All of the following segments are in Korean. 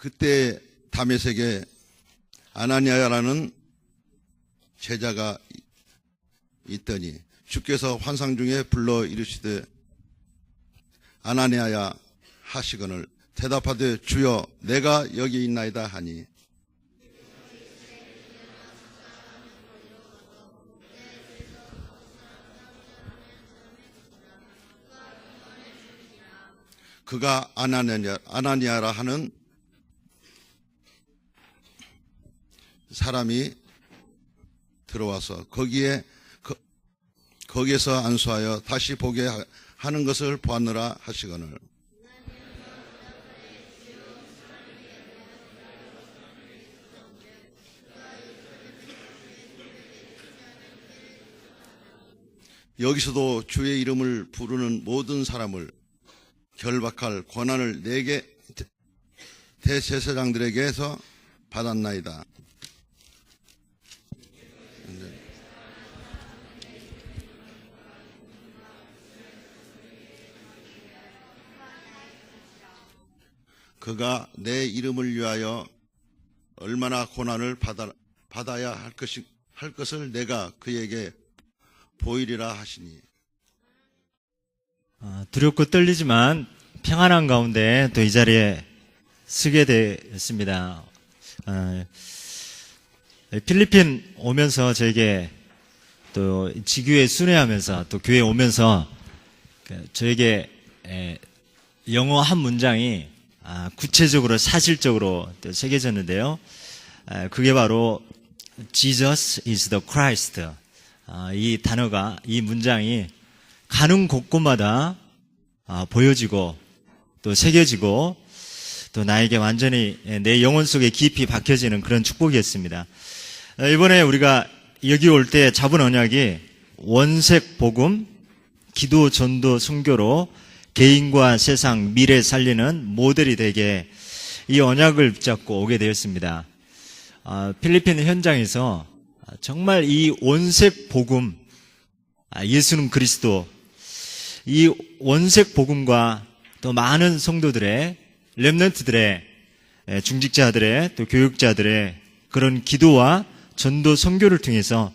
그때 다메섹에 아나니아라는 제자가 있더니 주께서 환상 중에 불러 이르시되 아나니아야 하시거늘 대답하되 주여 내가 여기 있나이다 하니 그가 아나니아라 하는 사람이 들어와서 거기에서 안수하여 다시 보게 하는 것을 보았느라 하시거늘 여기서도 주의 이름을 부르는 모든 사람을 결박할 권한을 내게 대제사장들에게서 받았나이다. 그가 내 이름을 위하여 얼마나 고난을 받아야 할 것을 내가 그에게 보이리라 하시니. 두렵고 떨리지만 평안한 가운데 또 이 자리에 서게 되었습니다. 필리핀 오면서 저에게 또 지교회 순회하면서 또 교회 오면서 저에게 영어 한 문장이 구체적으로 사실적으로 또 새겨졌는데요. 그게 바로 Jesus is the Christ. 이 단어가, 이 문장이 가는 곳곳마다 보여지고 또 새겨지고 또 나에게 완전히 내 영혼 속에 깊이 박혀지는 그런 축복이었습니다. 이번에 우리가 여기 올 때 잡은 언약이 원색 복음, 기도, 전도, 선교로 개인과 세상, 미래 살리는 모델이 되게 이 언약을 붙잡고 오게 되었습니다. 필리핀 현장에서 정말 이 원색 복음, 예수는 그리스도, 이 원색 복음과 또 많은 성도들의, 렘넌트들의, 중직자들의, 또 교육자들의 그런 기도와 전도 선교를 통해서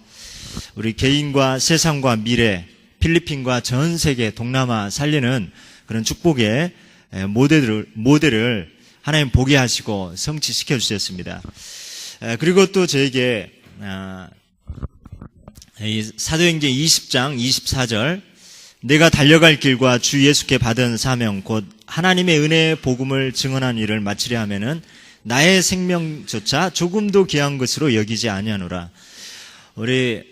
우리 개인과 세상과 미래, 필리핀과 전 세계 동남아 살리는 그런 축복의 모델을 하나님 보게 하시고 성취시켜 주셨습니다. 그리고 또 저에게 사도행전 20장 24절 내가 달려갈 길과 주 예수께 받은 사명 곧 하나님의 은혜의 복음을 증언한 일을 마치려 하면은 나의 생명조차 조금도 귀한 것으로 여기지 아니하노라. 우리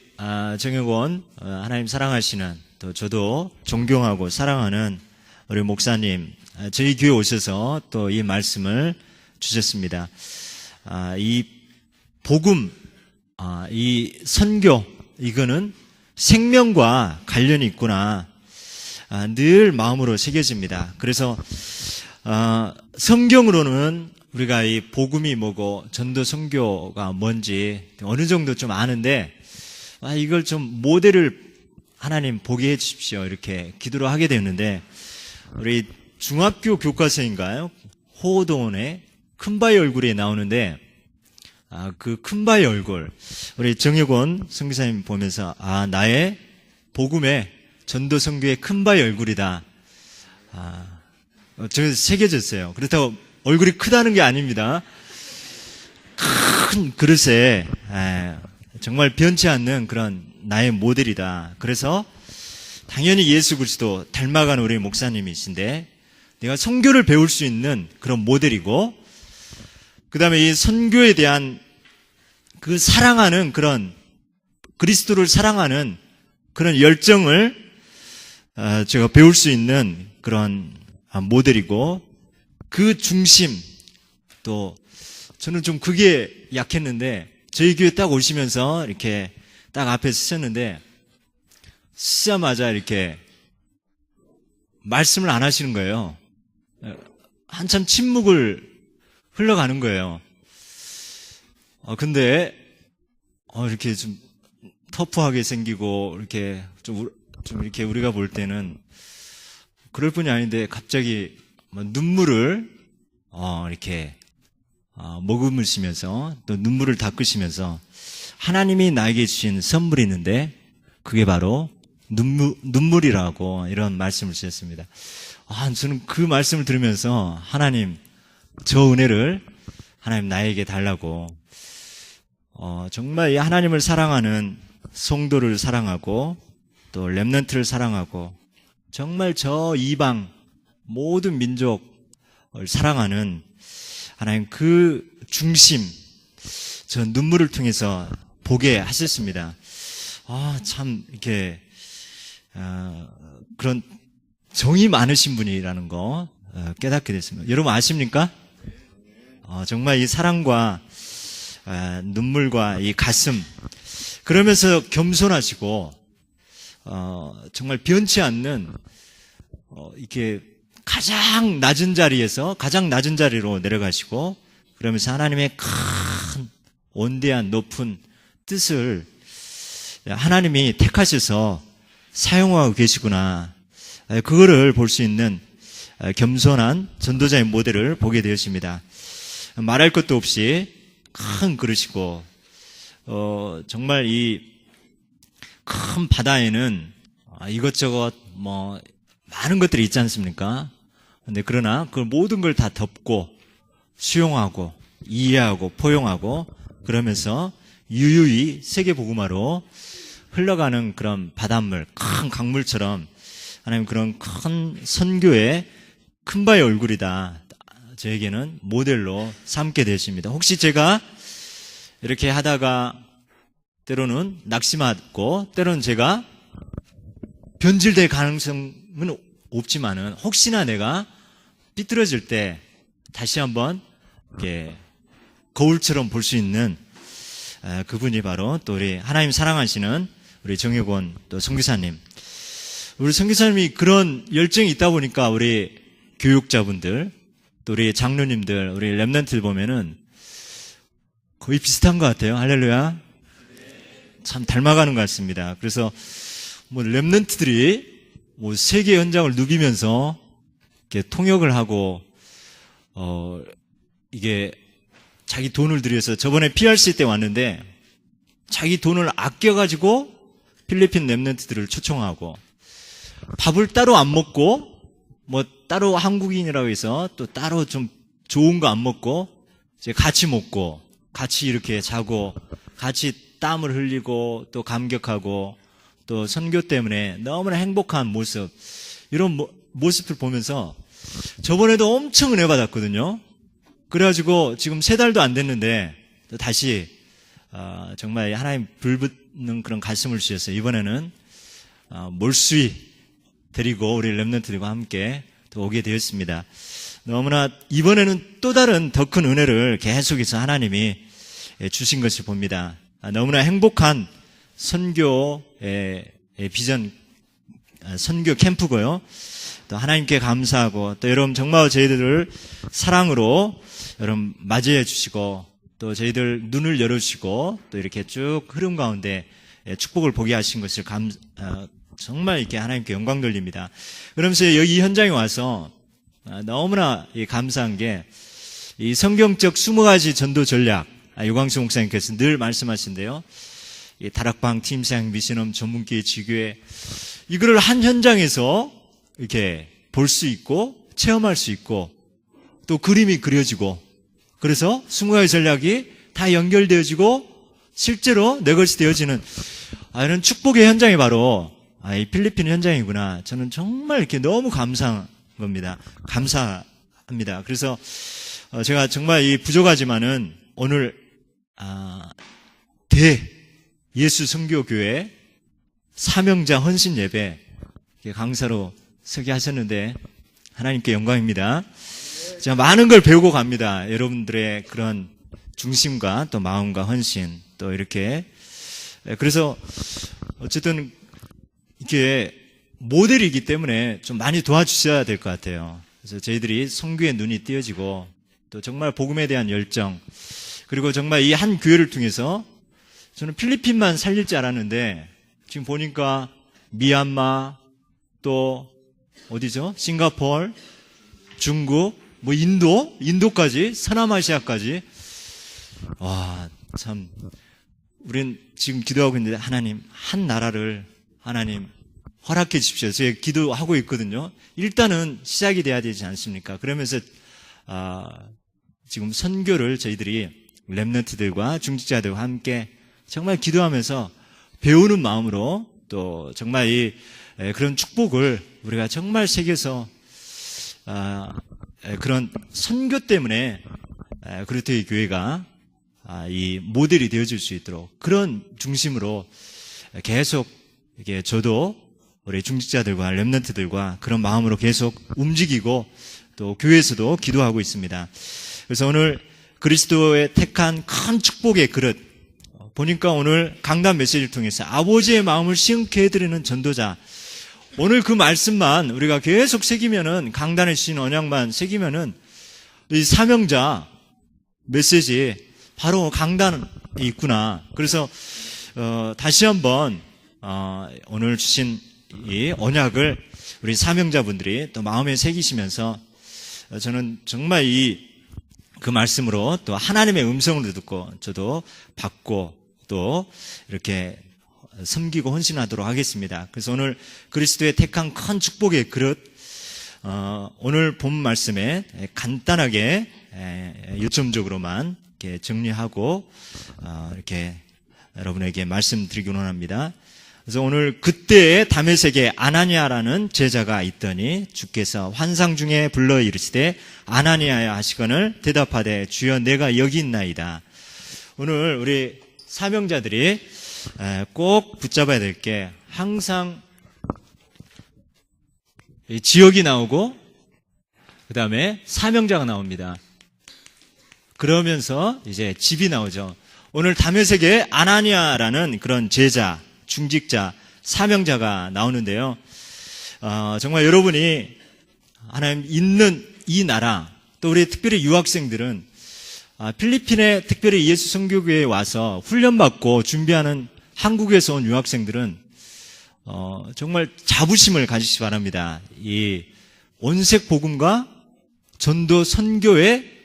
정혁원 하나님 사랑하시는 또 저도 존경하고 사랑하는 우리 목사님 저희 교회 오셔서 또 이 말씀을 주셨습니다. 이 복음, 이 선교 이거는 생명과 관련이 있구나. 늘 마음으로 새겨집니다. 그래서 성경으로는 우리가 이 복음이 뭐고 전도 선교가 뭔지 어느 정도 좀 아는데 이걸 좀 모델을 하나님 보게 해 주십시오. 이렇게 기도를 하게 되었는데 우리 중학교 교과서인가요? 호도원의 큰바위 얼굴이 나오는데 그 큰바위 얼굴 우리 정혁원 선교사님 보면서 나의 복음의 전도 선교의 큰바위 얼굴이다. 저기서 새겨졌어요. 그렇다고 얼굴이 크다는 게 아닙니다. 큰 그릇에 정말 변치 않는 그런 나의 모델이다. 그래서 당연히 예수 그리스도 닮아가는 우리 목사님이신데 내가 선교를 배울 수 있는 그런 모델이고 그 다음에 이 선교에 대한 그 사랑하는 그런 그리스도를 사랑하는 그런 열정을 제가 배울 수 있는 그런 모델이고 그 중심 또 저는 좀 그게 약했는데 저희 교회 딱 오시면서 이렇게 딱 앞에 서셨는데 쓰자마자 이렇게 말씀을 안 하시는 거예요. 한참 침묵을 흘러가는 거예요. 근데 이렇게 좀 터프하게 생기고 이렇게 좀 이렇게 우리가 볼 때는 그럴 뿐이 아닌데 갑자기 눈물을 이렇게 머금으시면서 또 눈물을 닦으시면서 하나님이 나에게 주신 선물이 있는데 그게 바로 눈물이라고 이런 말씀을 주셨습니다. 저는 그 말씀을 들으면서 하나님, 저 은혜를 하나님 나에게 달라고, 정말 이 하나님을 사랑하는 성도를 사랑하고 또 렘넌트를 사랑하고 정말 저 이방 모든 민족을 사랑하는 하나님 그 중심, 저 눈물을 통해서 보게 하셨습니다. 참 이렇게 그런 정이 많으신 분이라는 거 깨닫게 됐습니다. 여러분 아십니까? 정말 이 사랑과 눈물과 이 가슴, 그러면서 겸손하시고 정말 변치 않는 이렇게 가장 낮은 자리에서 가장 낮은 자리로 내려가시고 그러면서 하나님의 큰 원대한 높은 뜻을 하나님이 택하셔서 사용하고 계시구나, 그거를 볼 수 있는 겸손한 전도자의 모델을 보게 되었습니다. 말할 것도 없이 큰 그릇이고 정말 이 큰 바다에는 이것저것 많은 것들이 있지 않습니까? 근데 그러나 그 모든 걸 다 덮고 수용하고 이해하고 포용하고 그러면서 유유히 세계 복음화로 흘러가는 그런 바닷물, 큰 강물처럼 하나님 그런 큰 선교의 큰 바의 얼굴이다. 저에게는 모델로 삼게 되십니다. 혹시 제가 이렇게 하다가 때로는 낙심하고 때로는 제가 변질될 가능성은 없지만은 혹시나 내가 삐뚤어질 때 다시 한번 이렇게 거울처럼 볼 수 있는 그분이 바로 또 우리 하나님 사랑하시는 우리 정혜권 또 선교사님. 우리 선교사님이 그런 열정이 있다 보니까 우리 교육자분들 또 우리 장로님들 우리 렘넌트들 보면은 거의 비슷한 것 같아요. 할렐루야. 참 닮아가는 것 같습니다. 그래서 렘넌트들이 세계 현장을 누비면서 이렇게 통역을 하고 이게 자기 돈을 들여서 저번에 PRC 때 왔는데 자기 돈을 아껴가지고 필리핀 렘넌트들을 초청하고 밥을 따로 안 먹고 따로 한국인이라고 해서 또 따로 좀 좋은 거 안 먹고 이제 같이 먹고 같이 이렇게 자고 같이 땀을 흘리고 또 감격하고 또 선교 때문에 너무나 행복한 모습, 이런 모습을 보면서 저번에도 엄청 은혜 받았거든요. 그래가지고 지금 3달도 안 됐는데 또 다시 정말 하나님 불붙는 그런 가슴을 주셔서 이번에는 몰수히 데리고 우리 렘넌트들과 함께 또 오게 되었습니다. 너무나 이번에는 또 다른 더 큰 은혜를 계속해서 하나님이 주신 것을 봅니다. 너무나 행복한 선교의 비전, 선교 캠프고요. 또 하나님께 감사하고 또 여러분 정말 저희들을 사랑으로 여러분 맞이해 주시고 또 저희들 눈을 열어주시고 또 이렇게 쭉 흐름 가운데 축복을 보게 하신 것을 정말 이렇게 하나님께 영광 돌립니다. 그러면서 여기 현장에 와서 너무나 감사한 게 이 성경적 20가지 전도 전략, 유광수 목사님께서 늘 말씀하신대요. 이 다락방, 팀사양, 미션홈, 전문기회, 지교회, 이거를 한 현장에서 이렇게 볼 수 있고 체험할 수 있고 또 그림이 그려지고 그래서 20가지 전략이 다 연결되어지고 실제로 내 것이 되어지는 이런 축복의 현장이 바로 이 필리핀 현장이구나. 저는 정말 이렇게 너무 감사한 겁니다. 감사합니다. 그래서 제가 정말 이 부족하지만은 오늘 예수 선교교회 사명자 헌신 예배 강사로 서게 하셨는데 하나님께 영광입니다. 제가 많은 걸 배우고 갑니다. 여러분들의 그런 중심과 또 마음과 헌신 또 이렇게 그래서 어쨌든 이게 모델이기 때문에 좀 많이 도와주셔야 될 것 같아요. 그래서 저희들이 선교의 눈이 띄어지고 또 정말 복음에 대한 열정 그리고 정말 이 한 교회를 통해서 저는 필리핀만 살릴 줄 알았는데 지금 보니까 미얀마 또 어디죠? 싱가포르, 중국, 뭐 인도까지, 서남아시아까지. 와, 참. 우린 지금 기도하고 있는데 하나님, 한 나라를 하나님 허락해 주십시오. 제가 기도하고 있거든요. 일단은 시작이 돼야 되지 않습니까? 그러면서 지금 선교를 저희들이 렘넌트들과 중직자들과 함께 정말 기도하면서 배우는 마음으로 또 정말 그런 축복을 우리가 정말 새겨서 그런 선교 때문에 그루트의 교회가 이 모델이 되어줄 수 있도록 그런 중심으로 계속 이게 저도 우리 중직자들과 렘넌트들과 그런 마음으로 계속 움직이고 또 교회에서도 기도하고 있습니다. 그래서 오늘 그리스도의 택한 큰 축복의 그릇 보니까 오늘 강단 메시지를 통해서 아버지의 마음을 시원케 해드리는 전도자, 오늘 그 말씀만 우리가 계속 새기면은, 강단에 주신 언약만 새기면은 이 사명자 메시지 바로 강단에 있구나. 그래서 다시 한번 오늘 주신 이 언약을 우리 사명자분들이 또 마음에 새기시면서 저는 정말 그 말씀으로 또 하나님의 음성을 듣고 저도 받고 또 이렇게 섬기고 헌신하도록 하겠습니다. 그래서 오늘 그리스도의 택한 큰 축복의 그릇, 오늘 본 말씀에 간단하게 요점적으로만 이렇게 정리하고 이렇게 여러분에게 말씀드리기 원합니다. 그래서 오늘 그때에 다메섹에 아나니아라는 제자가 있더니 주께서 환상 중에 불러 이르시되 아나니아야 하시거늘 대답하되 주여 내가 여기 있나이다. 오늘 우리 사명자들이 꼭 붙잡아야 될 게 항상 지역이 나오고 그 다음에 사명자가 나옵니다. 그러면서 이제 집이 나오죠. 오늘 다메섹에 아나니아라는 그런 제자, 중직자, 사명자가 나오는데요. 정말 여러분이 하나님 있는 이 나라, 또 우리 특별히 유학생들은 필리핀에 특별히 예수 선교교회에 와서 훈련받고 준비하는 한국에서 온 유학생들은 정말 자부심을 가지시기 바랍니다. 이 온색 복음과 전도 선교의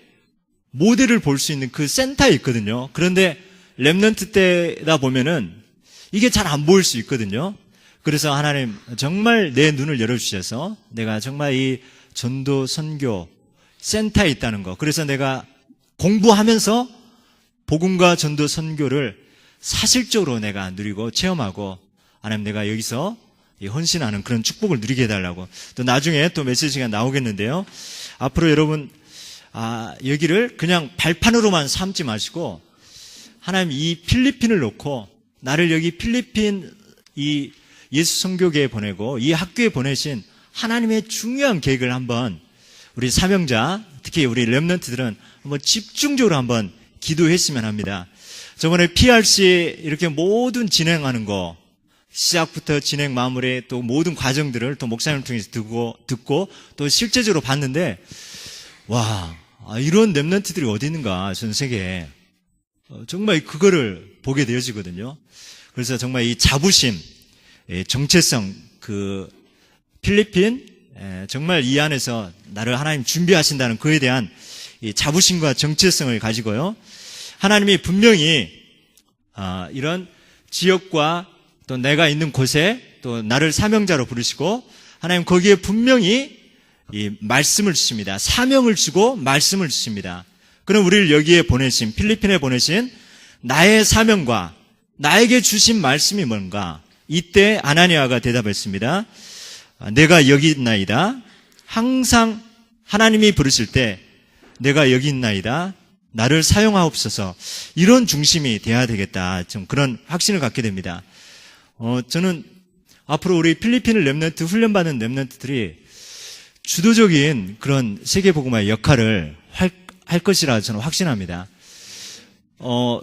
모델을 볼 수 있는 그 센터에 있거든요. 그런데 렘넌트 때다 보면은 이게 잘 안 보일 수 있거든요. 그래서 하나님 정말 내 눈을 열어주셔서 내가 정말 이 전도 선교 센터에 있다는 거, 그래서 내가 공부하면서 복음과 전도 선교를 사실적으로 내가 누리고 체험하고 하나님 내가 여기서 헌신하는 그런 축복을 누리게 해달라고. 또 나중에 또 메시지가 나오겠는데요. 앞으로 여러분 여기를 그냥 발판으로만 삼지 마시고 하나님 이 필리핀을 놓고 나를 여기 필리핀 이 예수 선교계에 보내고 이 학교에 보내신 하나님의 중요한 계획을 한번 우리 사명자, 특히 우리 렘넌트들은 한번 집중적으로 한번 기도했으면 합니다. 저번에 PRC 이렇게 모든 진행하는 거, 시작부터 진행 마무리 또 모든 과정들을 또 목사님을 통해서 듣고 또 실제적으로 봤는데, 와, 이런 렘넌트들이 어디 있는가, 전 세계에. 정말 그거를 보게 되어지거든요. 그래서 정말 이 자부심, 정체성, 그 필리핀, 정말 이 안에서 나를 하나님 준비하신다는 그에 대한 이 자부심과 정체성을 가지고요. 하나님이 분명히 이런 지역과 또 내가 있는 곳에 또 나를 사명자로 부르시고 하나님 거기에 분명히 이 말씀을 주십니다. 사명을 주고 말씀을 주십니다. 그럼 우리를 여기에 보내신, 필리핀에 보내신 나의 사명과 나에게 주신 말씀이 뭔가? 이때 아나니아가 대답했습니다. 내가 여기 있나이다. 항상 하나님이 부르실 때 내가 여기 있나이다. 나를 사용하옵소서. 이런 중심이 돼야 되겠다. 좀 그런 확신을 갖게 됩니다. 저는 앞으로 우리 필리핀을 렘넌트, 훈련받은 렘넌트들이 주도적인 그런 세계복음화의 역할을 할 것이라 저는 확신합니다.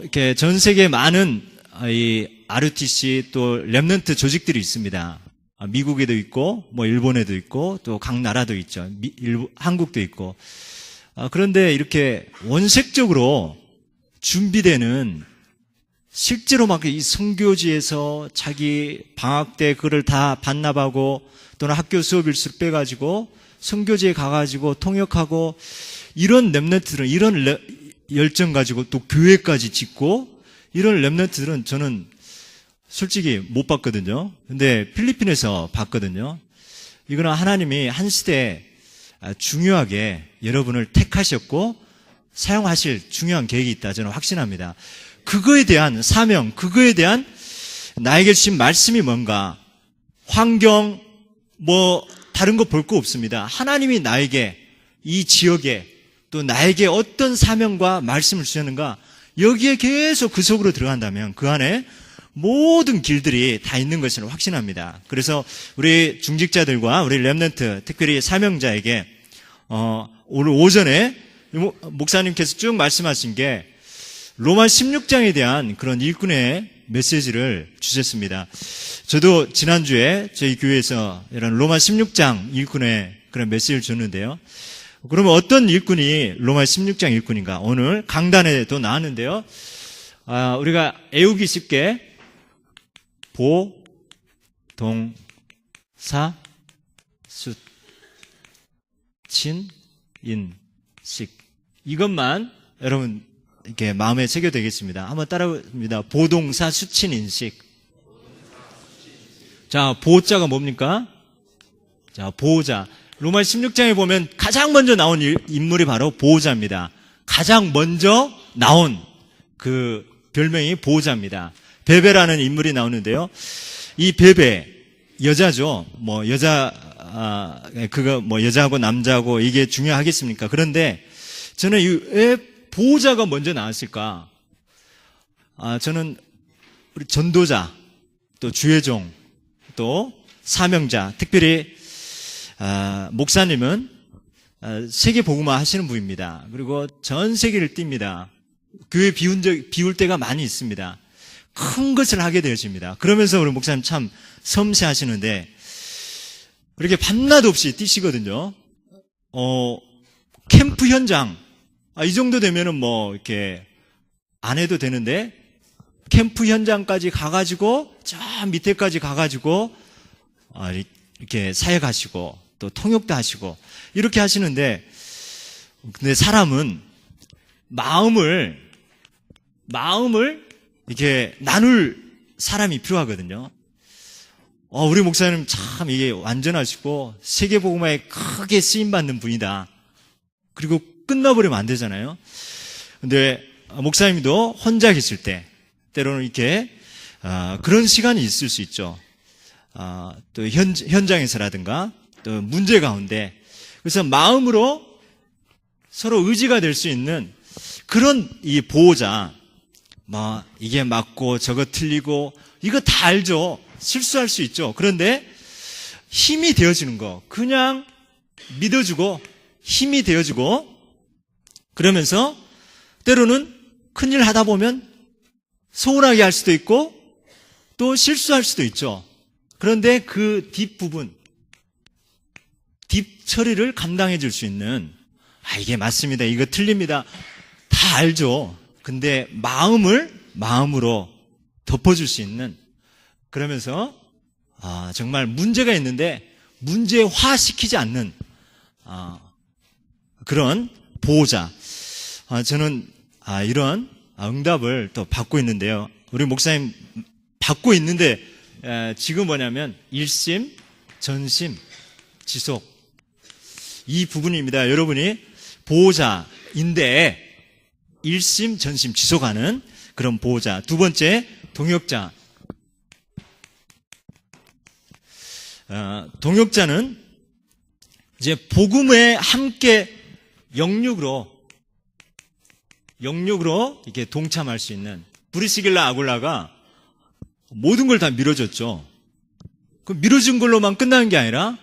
이렇게 전 세계 많은 이 RUTC 또 렘넌트 조직들이 있습니다. 미국에도 있고, 뭐 일본에도 있고, 또 각 나라도 있죠. 한국도 있고. 그런데 이렇게 원색적으로 준비되는 실제로 막 이 선교지에서 자기 방학 때 그걸 다 반납하고 또는 학교 수업 일수를 빼가지고 선교지에 가가지고 통역하고 이런 렘넌트들은 이런 열정 가지고 또 교회까지 짓고 이런 렘넌트들은 저는 솔직히 못 봤거든요. 근데 필리핀에서 봤거든요. 이거는 하나님이 한 시대에 중요하게 여러분을 택하셨고 사용하실 중요한 계획이 있다 저는 확신합니다. 그거에 대한 사명, 그거에 대한 나에게 주신 말씀이 뭔가 환경 뭐 다른 거 볼 거 없습니다. 하나님이 나에게 이 지역에 또 나에게 어떤 사명과 말씀을 주셨는가 여기에 계속 그 속으로 들어간다면 그 안에 모든 길들이 다 있는 것을 확신합니다. 그래서 우리 중직자들과 우리 렘넌트 특별히 사명자에게 오늘 오전에 목사님께서 쭉 말씀하신 게 로마 16장에 대한 그런 일꾼의 메시지를 주셨습니다. 저도 지난주에 저희 교회에서 이런 로마 16장 일꾼의 그런 메시지를 줬는데요. 그러면 어떤 일꾼이 로마 16장 일꾼인가? 오늘 강단에도 나왔는데요. 우리가 애우기 쉽게 보, 동, 사, 숫, 친, 인, 식. 이것만 여러분 이렇게 마음에 새겨되겠습니다. 한번 따라합니다. 보동사, 수친, 인식. 자, 보자가 뭡니까? 자, 보호자. 로마 16장에 보면 가장 먼저 나온 인물이 바로 보호자입니다. 가장 먼저 나온 그 별명이 보호자입니다. 베베라는 인물이 나오는데요. 이 베베, 여자죠. 뭐, 그거 뭐, 여자하고 남자하고 이게 중요하겠습니까? 그런데 저는 왜 보호자가 먼저 나왔을까? 저는 우리 전도자, 또 주의종, 또 사명자, 특별히 목사님은 세계 복음화 하시는 분입니다. 그리고 전 세계를 띱니다. 교회 비울 때가 많이 있습니다. 큰 것을 하게 되어집니다. 그러면서 우리 목사님 참 섬세하시는데 이렇게 밤낮 없이 뛰시거든요. 캠프 현장 이 정도 되면은 뭐 이렇게 안 해도 되는데 캠프 현장까지 가가지고 저 밑에까지 가가지고 이렇게 사역하시고 또 통역도 하시고 이렇게 하시는데 근데 사람은 마음을 이렇게 나눌 사람이 필요하거든요. 우리 목사님 참 이게 완전하시고 세계복음화에 크게 쓰임받는 분이다. 그리고 끝나버리면 안 되잖아요. 근데 목사님도 혼자 계실 때 때로는 이렇게 그런 시간이 있을 수 있죠. 또 현장에서라든가 또 문제 가운데 그래서 마음으로 서로 의지가 될 수 있는 그런 이 보호자 뭐 이게 맞고 저거 틀리고 이거 다 알죠. 실수할 수 있죠. 그런데 힘이 되어주는 거 그냥 믿어주고 힘이 되어주고 그러면서 때로는 큰일 하다 보면 소홀하게 할 수도 있고 또 실수할 수도 있죠. 그런데 그 뒷부분 뒷 처리를 감당해 줄 수 있는 이게 맞습니다. 이거 틀립니다. 다 알죠. 근데 마음으로 덮어줄 수 있는 그러면서 정말 문제가 있는데 문제화시키지 않는 그런 보호자. 저는 이런 응답을 또 받고 있는데요. 우리 목사님 받고 있는데 지금 뭐냐면 일심, 전심, 지속 이 부분입니다. 여러분이 보호자인데 일심, 전심, 지속하는 그런 보호자. 두 번째 동역자. 동역자는 이제 복음에 함께 영육으로 이렇게 동참할 수 있는 브리스길라 아굴라가 모든 걸 다 밀어줬죠. 그 밀어준 걸로만 끝나는 게 아니라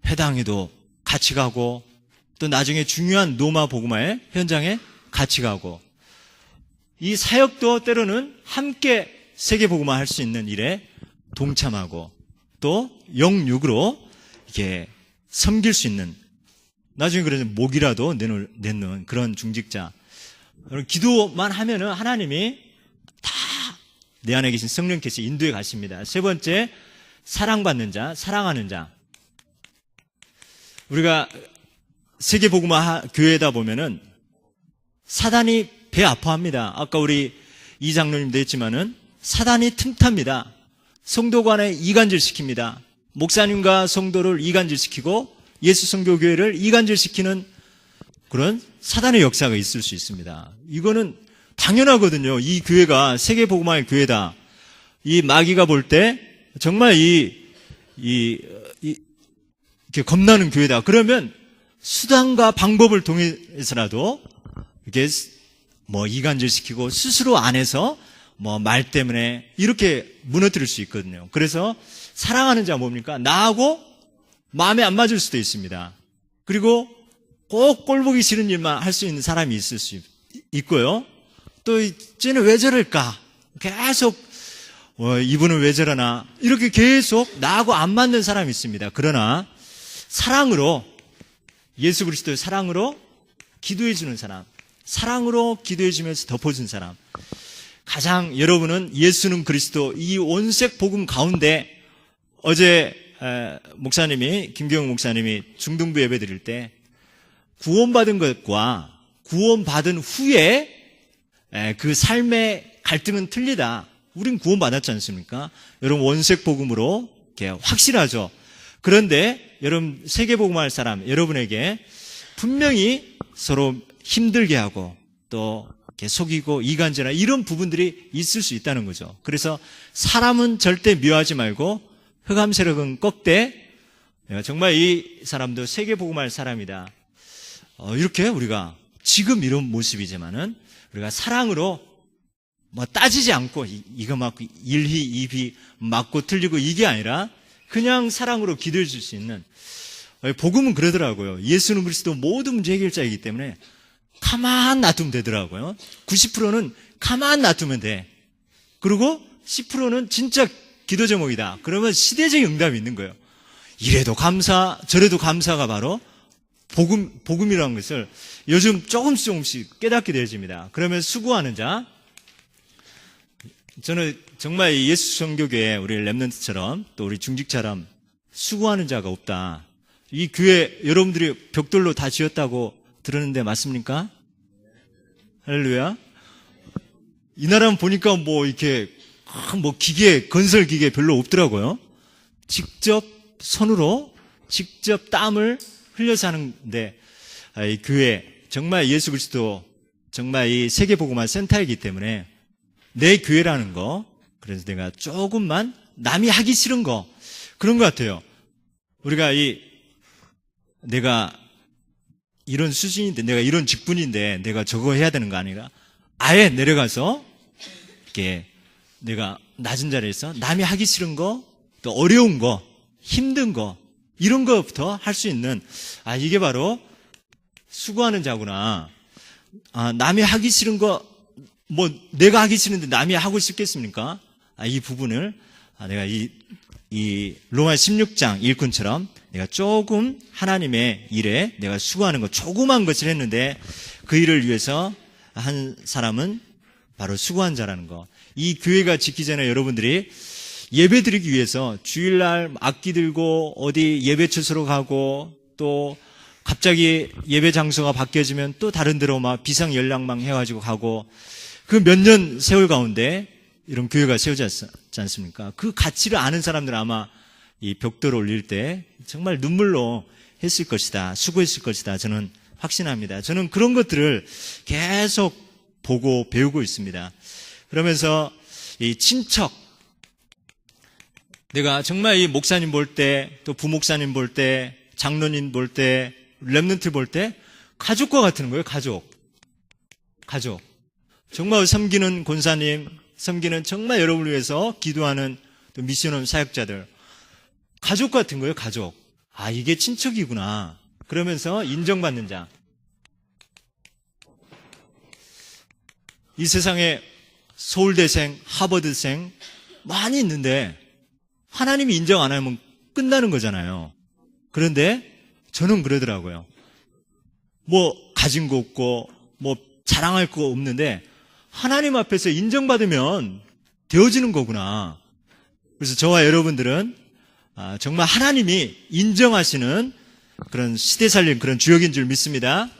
회당에도 같이 가고 또 나중에 중요한 로마 복음화의 현장에 같이 가고 이 사역도 때로는 함께 세계 복음화 할 수 있는 일에 동참하고 또 영육으로 이렇게 섬길 수 있는 나중에 그래서 목이라도 내놓는 그런 중직자. 기도만 하면은 하나님이 다 내 안에 계신 성령께서 인도해 가십니다. 세 번째, 사랑받는 자, 사랑하는 자. 우리가 세계복음화 교회다 보면은 사단이 배 아파합니다. 아까 우리 이 장로님도 했지만은 사단이 틈탑니다. 성도 간에 이간질시킵니다. 목사님과 성도를 이간질시키고 예수 성교교회를 이간질시키는 그런 사단의 역사가 있을 수 있습니다. 이거는 당연하거든요. 이 교회가 세계복음화의 교회다. 이 마귀가 볼 때 정말 이렇게 겁나는 교회다. 그러면 수단과 방법을 통해서라도 이렇게 뭐 이간질시키고 스스로 안에서 뭐 말 때문에 이렇게 무너뜨릴 수 있거든요. 그래서 사랑하는 자가 뭡니까? 나하고 마음에 안 맞을 수도 있습니다. 그리고 꼭 꼴보기 싫은 일만 할 수 있는 사람이 있을 수 있고요. 또 쟤는 왜 저럴까? 계속 이분은 왜 저러나? 이렇게 계속 나하고 안 맞는 사람이 있습니다. 그러나 사랑으로 예수 그리스도의 사랑으로 기도해 주는 사람, 사랑으로 기도해 주면서 덮어준 사람, 가장 여러분은 예수는 그리스도 이 온색 복음 가운데 어제 목사님이 김경욱 목사님이 중등부 예배 드릴 때 구원받은 것과 구원받은 후에 그 삶의 갈등은 틀리다. 우린 구원받았지 않습니까? 여러분 원색 복음으로 이렇게 확실하죠. 그런데 여러분 세계복음할 사람 여러분에게 분명히 서로 힘들게 하고 또 이렇게 속이고 이간질하는 이런 부분들이 있을 수 있다는 거죠. 그래서 사람은 절대 미워하지 말고 흑암세력은 꺾되 정말 이 사람도 세계복음할 사람이다. 이렇게 우리가 지금 이런 모습이지만은 우리가 사랑으로 뭐 따지지 않고 이거 맞고 일희 이비 맞고 틀리고 이게 아니라 그냥 사랑으로 기도해 줄 수 있는 복음은 그러더라고요. 예수는 그리스도 모든 문제 해결자이기 때문에 가만 놔두면 되더라고요. 90%는 가만 놔두면 돼. 그리고 10%는 진짜 기도 제목이다. 그러면 시대적인 응답이 있는 거예요. 이래도 감사, 저래도 감사가 바로 복음이라는 것을 요즘 조금씩 깨닫게 되어집니다. 그러면 수고하는 자, 저는 정말 예수 성교교회 우리 랩런트처럼 또 우리 중직처럼 수고하는 자가 없다. 이 교회 여러분들이 벽돌로 다 지었다고 들었는데 맞습니까? 할렐루야. 이 나라는 보니까 뭐 이렇게 뭐 기계, 건설 기계 별로 없더라고요. 직접 손으로 직접 땀을 흘려서 하는데 이 교회 정말 예수 그리스도 정말 이 세계복음화 센터이기 때문에 내 교회라는 거 그래서 내가 조금만 남이 하기 싫은 거 그런 것 같아요. 우리가 내가 이런 수준인데 내가 이런 직분인데 내가 저거 해야 되는 거 아니라 아예 내려가서 이렇게 내가 낮은 자리에서 남이 하기 싫은 거 또 어려운 거 힘든 거 이런 것부터 할 수 있는 이게 바로 수고하는 자구나. 남이 하기 싫은 거 뭐 내가 하기 싫은데 남이 하고 싶겠습니까? 이 부분을 내가 이 로마 16장 일꾼처럼 내가 조금 하나님의 일에 내가 수고하는 거 조그만 것을 했는데 그 일을 위해서 한 사람은 바로 수고한 자라는 거. 이 교회가 짓기 전에 여러분들이 예배 드리기 위해서 주일날 악기 들고 어디 예배 처소로 가고 또 갑자기 예배 장소가 바뀌어지면 또 다른 데로 막 비상 연락망 해가지고 가고 그 몇 년 세월 가운데 이런 교회가 세워지 않습니까? 그 가치를 아는 사람들은 아마 이 벽돌을 올릴 때 정말 눈물로 했을 것이다. 수고했을 것이다. 저는 확신합니다. 저는 그런 것들을 계속 보고 배우고 있습니다. 그러면서 이 친척, 내가 정말 이 목사님 볼 때, 또 부목사님 볼 때, 장로님 볼 때, 랩런트 볼 때 가족과 같은 거예요. 가족. 정말 섬기는 권사님, 섬기는 정말 여러분을 위해서 기도하는 또 미션홈 사역자들. 가족 같은 거예요. 가족. 이게 친척이구나. 그러면서 인정받는 자. 이 세상에 서울대생, 하버드생 많이 있는데 하나님이 인정 안 하면 끝나는 거잖아요. 그런데 저는 그러더라고요. 뭐 가진 거 없고 뭐 자랑할 거 없는데 하나님 앞에서 인정받으면 되어지는 거구나. 그래서 저와 여러분들은 정말 하나님이 인정하시는 그런 시대 살린 그런 주역인 줄 믿습니다.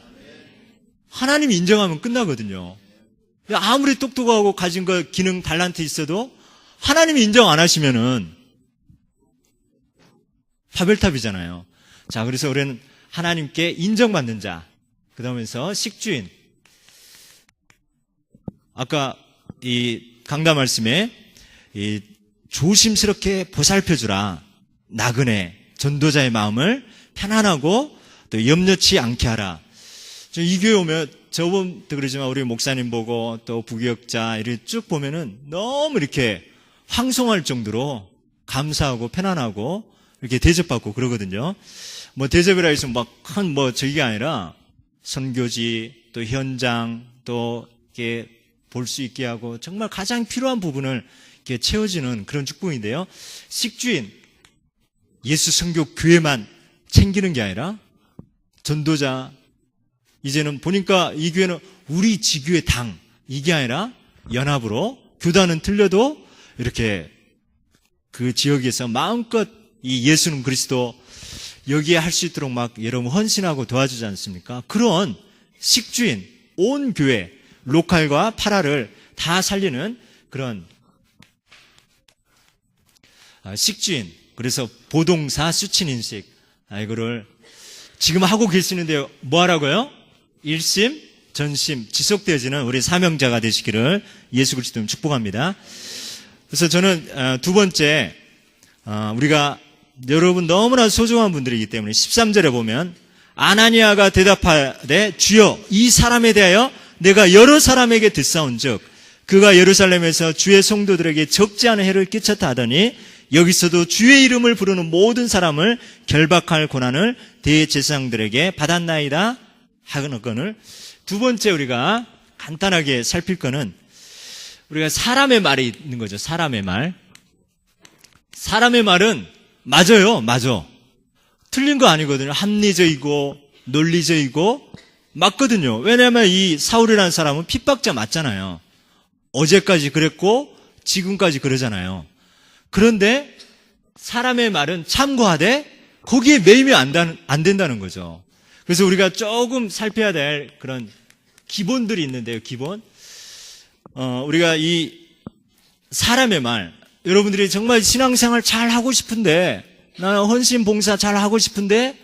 하나님이 인정하면 끝나거든요. 아무리 똑똑하고 가진 거 기능 달란트 있어도 하나님이 인정 안 하시면은 바벨탑이잖아요. 자, 그래서 우리는 하나님께 인정받는 자. 그 다음에서 식주인. 아까 이 강단 말씀에 이 조심스럽게 보살펴주라. 나그네, 전도자의 마음을 편안하고 또 염려치 않게 하라. 이 교회 오면 저번도 그러지만 우리 목사님 보고 또 부교역자 이렇게 쭉 보면은 너무 이렇게 황송할 정도로 감사하고 편안하고 이렇게 대접받고 그러거든요. 뭐 대접이라 해서 막 큰 뭐 저기가 아니라 선교지 또 현장 또 이렇게 볼 수 있게 하고 정말 가장 필요한 부분을 이렇게 채워지는 그런 축복인데요. 식주인, 예수 선교 교회만 챙기는 게 아니라 전도자, 이제는 보니까 이 교회는 우리 지교의 당, 이게 아니라 연합으로 교단은 틀려도 이렇게 그 지역에서 마음껏 이 예수는 그리스도 여기에 할 수 있도록 막 여러분 헌신하고 도와주지 않습니까? 그런 식주인, 온 교회, 로컬과 파라를 다 살리는 그런 식주인, 그래서 보동사 수친인식, 이거를 지금 하고 계시는데 뭐 하라고요? 일심, 전심, 지속되어지는 우리 사명자가 되시기를 예수 그리스도님 축복합니다. 그래서 저는 두 번째, 우리가 여러분 너무나 소중한 분들이기 때문에 13절에 보면 아나니아가 대답하되 주여 이 사람에 대하여 내가 여러 사람에게 듣사온즉 그가 예루살렘에서 주의 성도들에게 적지 않은 해를 끼쳤다 하더니 여기서도 주의 이름을 부르는 모든 사람을 결박할 권한을 대제사장들에게 받았나이다 하는 건을 두 번째 우리가 간단하게 살필 거는 우리가 사람의 말이 있는 거죠. 사람의 말. 사람의 말은 맞아요. 맞아. 틀린 거 아니거든요. 합리적이고 논리적이고 맞거든요. 왜냐하면 이 사울이라는 사람은 핍박자 맞잖아요. 어제까지 그랬고 지금까지 그러잖아요. 그런데 사람의 말은 참고하되 거기에 매이면 안 된다는 거죠. 그래서 우리가 조금 살펴야 될 그런 기본들이 있는데요. 기본. 우리가 이 사람의 말, 여러분들이 정말 신앙생활 잘 하고 싶은데 나는 헌신 봉사 잘 하고 싶은데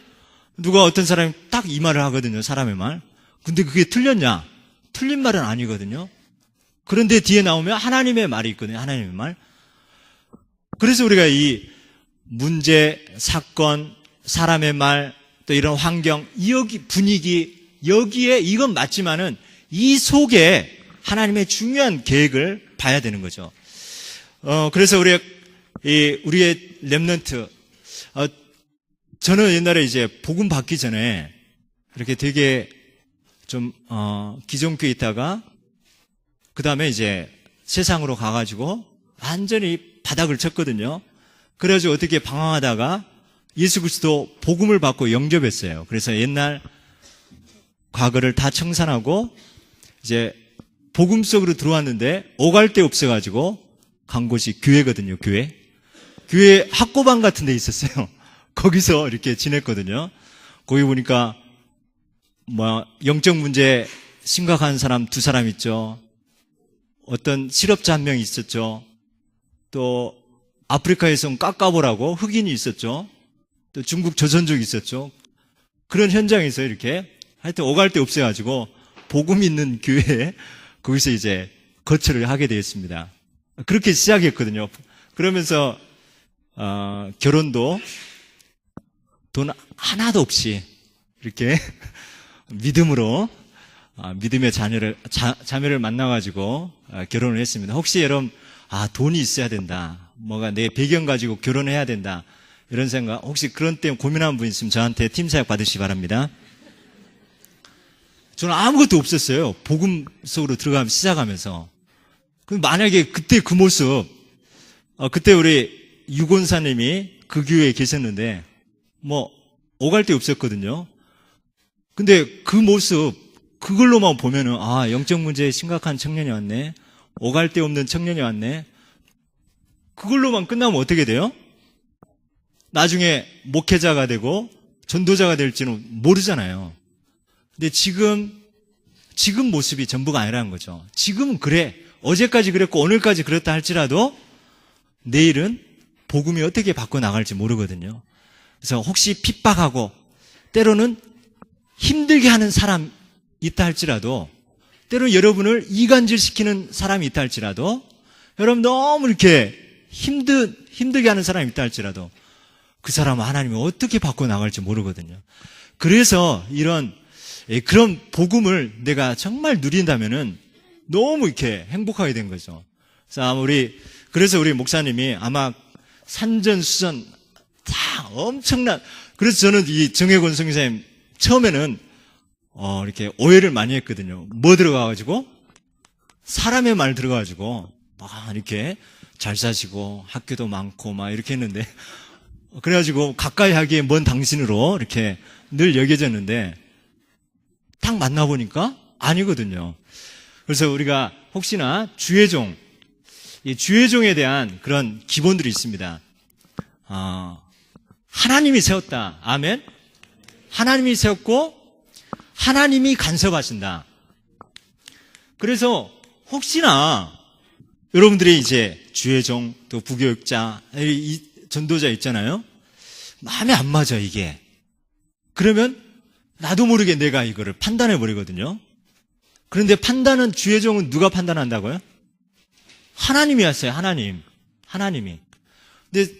누가 어떤 사람이 딱 이 말을 하거든요. 사람의 말. 근데 그게 틀렸냐? 틀린 말은 아니거든요. 그런데 뒤에 나오면 하나님의 말이 있거든요. 하나님의 말. 그래서 우리가 이 문제, 사건, 사람의 말, 또 이런 환경, 여기 분위기, 여기에 이건 맞지만은 이 속에 하나님의 중요한 계획을 봐야 되는 거죠. 그래서 우리의 렘넌트, 저는 옛날에 이제 복음 받기 전에 이렇게 되게 좀, 기존교에 있다가 그 다음에 이제 세상으로 가가지고 완전히 바닥을 쳤거든요. 그래가지고 어떻게 방황하다가 예수 그리스도 복음을 받고 영접했어요. 그래서 옛날 과거를 다 청산하고 이제 복음 속으로 들어왔는데 오갈 데 없어가지고 간 곳이 교회거든요. 교회 학고방 같은 데 있었어요. 거기서 이렇게 지냈거든요. 거기 보니까 영적 문제 심각한 사람 2사람 있죠. 어떤 실업자 1명 있었죠. 또 아프리카에서 온 까까보라고 흑인이 있었죠. 또 중국 조선족이 있었죠. 그런 현장에서 이렇게 하여튼 오갈 데 없어가지고 복음 있는 교회에 거기서 이제 거처를 하게 되었습니다. 그렇게 시작했거든요. 그러면서 결혼도 돈 하나도 없이 이렇게 믿음으로 믿음의 자매를 만나가지고 결혼을 했습니다. 혹시 여러분 돈이 있어야 된다, 뭐가 내 배경 가지고 결혼해야 된다 이런 생각, 혹시 그런 때문에 고민하는 분 있으면 저한테 팀사역 받으시기 바랍니다. 저는 아무것도 없었어요. 복음 속으로 들어가면 시작하면서. 만약에 그때 그 모습, 그때 우리 유곤사님이 그 교회에 계셨는데 오갈 데 없었거든요. 근데 그 모습, 그걸로만 보면은 영적 문제에 심각한 청년이 왔네, 오갈 데 없는 청년이 왔네, 그걸로만 끝나면 어떻게 돼요? 나중에 목회자가 되고 전도자가 될지는 모르잖아요. 근데 지금 모습이 전부가 아니라는 거죠. 지금은 그래. 어제까지 그랬고 오늘까지 그랬다 할지라도 내일은 복음이 어떻게 바꿔나갈지 모르거든요. 그래서 혹시 핍박하고 때로는 힘들게 하는 사람 있다 할지라도 때로는 여러분을 이간질시키는 사람이 있다 할지라도 여러분 너무 이렇게 힘들게 하는 사람이 있다 할지라도 그 사람은 하나님이 어떻게 바꿔나갈지 모르거든요. 그래서 그런 복음을 내가 정말 누린다면은 너무 이렇게 행복하게 된 거죠. 그래서 우리 목사님이 아마 산전수전 다 엄청난, 그래서 저는 이 정혜권 선교사님 처음에는 이렇게 오해를 많이 했거든요. 뭐 들어가가지고? 사람의 말 들어가가지고 막 이렇게 잘 사시고 학교도 많고 막 이렇게 했는데 그래가지고 가까이 하기에 먼 당신으로 이렇게 늘 여겨졌는데 딱 만나보니까 아니거든요. 그래서 우리가 혹시나 주의종, 이 주의종에 대한 그런 기본들이 있습니다. 하나님이 세웠다. 아멘. 하나님이 세웠고 하나님이 간섭하신다. 그래서 혹시나 여러분들이 이제 주의종 또 부교육자, 이 전도자 있잖아요. 마음에 안 맞아 이게. 그러면 나도 모르게 내가 이거를 판단해 버리거든요. 그런데 판단은 주의종은 누가 판단한다고요? 하나님이 하세요. 하나님이. 근데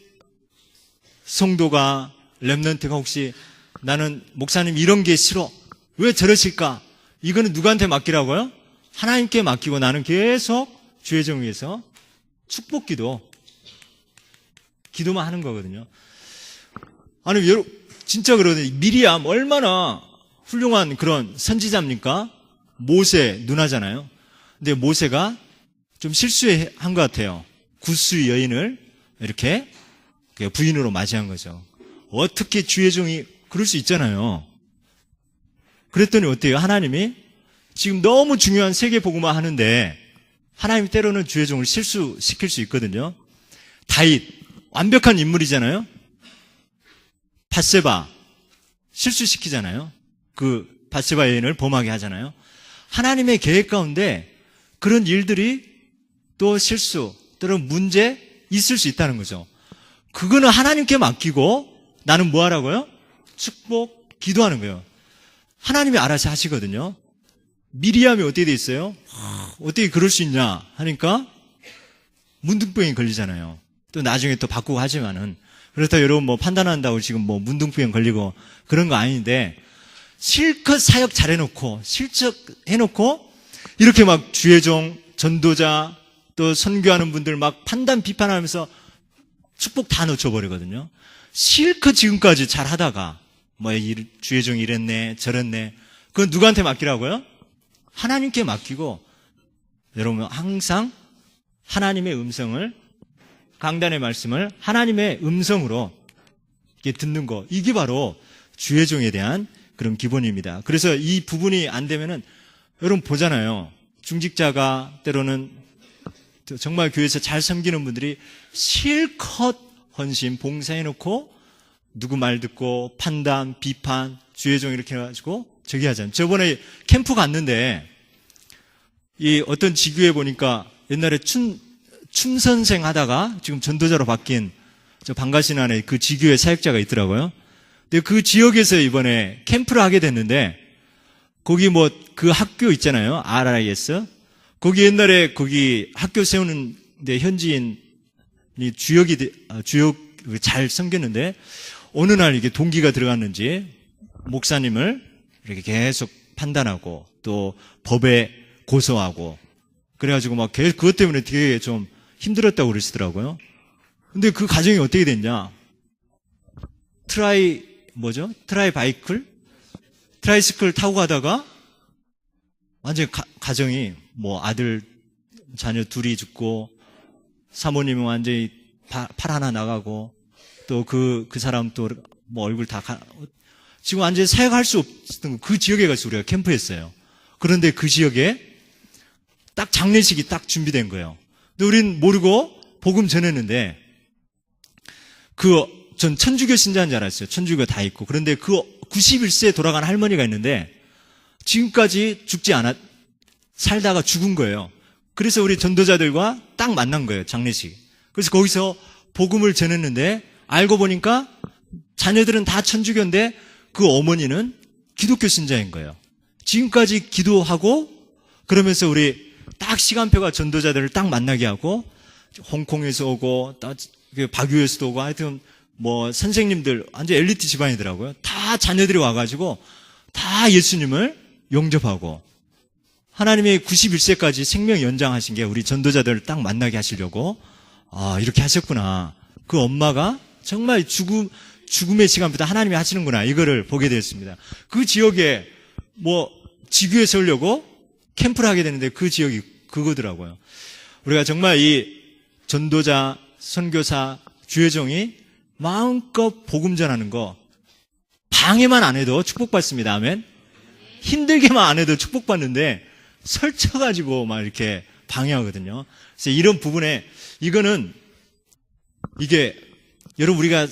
성도가 렘넌트가 혹시 나는 목사님 이런 게 싫어. 왜 저러실까? 이거는 누구한테 맡기라고요? 하나님께 맡기고 나는 계속 주의종 위에서 축복기도만 하는 거거든요. 아니 여러분 진짜 그러거든요. 미리암 얼마나 훌륭한 그런 선지자입니까? 모세 누나잖아요. 근데 모세가 좀 실수한 것 같아요. 구스 여인을 이렇게 부인으로 맞이한 거죠. 어떻게 주의종이 그럴 수 있잖아요. 그랬더니 어때요? 하나님이 지금 너무 중요한 세계복음화 하는데 하나님이 때로는 주의종을 실수시킬 수 있거든요. 다윗 완벽한 인물이잖아요. 밧세바 실수시키잖아요. 그 밧세바 여인을 범하게 하잖아요. 하나님의 계획 가운데 그런 일들이 또 실수, 또는 문제 있을 수 있다는 거죠. 그거는 하나님께 맡기고 나는 뭐 하라고요? 축복, 기도하는 거예요. 하나님이 알아서 하시거든요. 미리암이 어떻게 돼 있어요? 어떻게 그럴 수 있냐 하니까 문둥병이 걸리잖아요. 또 나중에 또 바꾸고 하지만은 그렇다고 여러분 뭐 판단한다고 지금 뭐 문둥병 걸리고 그런 거 아닌데 실컷 사역 잘해놓고 실적 해놓고 이렇게 막 주의종, 전도자 또 선교하는 분들 막 판단 비판하면서 축복 다 놓쳐버리거든요. 실컷 지금까지 잘 하다가 뭐 주의종이 이랬네 저랬네 그건 누구한테 맡기라고요? 하나님께 맡기고 여러분 항상 하나님의 음성을 강단의 말씀을 하나님의 음성으로 이렇게 듣는 거 이게 바로 주의종에 대한 그런 기본입니다. 그래서 이 부분이 안 되면은 여러분 보잖아요. 중직자가 때로는 정말 교회에서 잘 섬기는 분들이 실컷 헌신 봉사해놓고 누구 말 듣고 판단 비판 주의종 이렇게 해가지고 저기 하잖아요. 저번에 캠프 갔는데 이 어떤 지교에 보니까 옛날에 춤선생 하다가 지금 전도자로 바뀐 저 방가신 안에 그 지교의 사역자가 있더라고요. 근데 그 지역에서 이번에 캠프를 하게 됐는데 거기 뭐 그 학교 있잖아요. RIS. 거기 옛날에 거기 학교 세우는데 현지인이 주역 잘 섬겼는데 어느 날 이게 동기가 들어갔는지 목사님을 이렇게 계속 판단하고 또 법에 고소하고 그래가지고 막 계속 그것 때문에 되게 좀 힘들었다고 그러시더라고요. 근데 그 과정이 어떻게 됐냐? 트라이스클 타고 가다가 완전히 가정이 뭐 아들 자녀 둘이 죽고 사모님은 완전히 팔 하나 나가고 또 그 사람 또 뭐 얼굴 지금 완전히 사역할 수 없던 그 지역에 가서 우리가 캠프했어요. 그런데 그 지역에 딱 장례식이 딱 준비된 거예요. 근데 우린 모르고 복음 전했는데 그 전 천주교 신자인 줄 알았어요. 천주교 다 있고. 그런데 그 91세에 돌아간 할머니가 있는데 지금까지 살다가 죽은 거예요. 그래서 우리 전도자들과 딱 만난 거예요. 장례식. 그래서 거기서 복음을 전했는데 알고 보니까 자녀들은 다 천주교인데 그 어머니는 기독교 신자인 거예요. 지금까지 기도하고 그러면서 우리 딱 시간표가 전도자들을 딱 만나게 하고 홍콩에서 오고 박유에서도 오고 하여튼 뭐 선생님들 완전 엘리트 집안이더라고요. 다 자녀들이 와가지고 다 예수님을 영접하고 하나님이 91세까지 생명 연장하신 게 우리 전도자들을 딱 만나게 하시려고 이렇게 하셨구나. 그 엄마가 정말 죽음의 시간부터 하나님이 하시는구나. 이거를 보게 되었습니다. 그 지역에 뭐 지교에 세우려고 캠프를 하게 되는데 그 지역이 그거더라고요. 우리가 정말 이 전도자, 선교사, 주여종이 마음껏 복음 전하는 거 방해만 안 해도 축복받습니다. 아멘. 힘들게만 안 해도 축복받는데 설쳐가지고 막 이렇게 방해하거든요. 그래서 이런 부분에 이거는 이게 여러분 우리가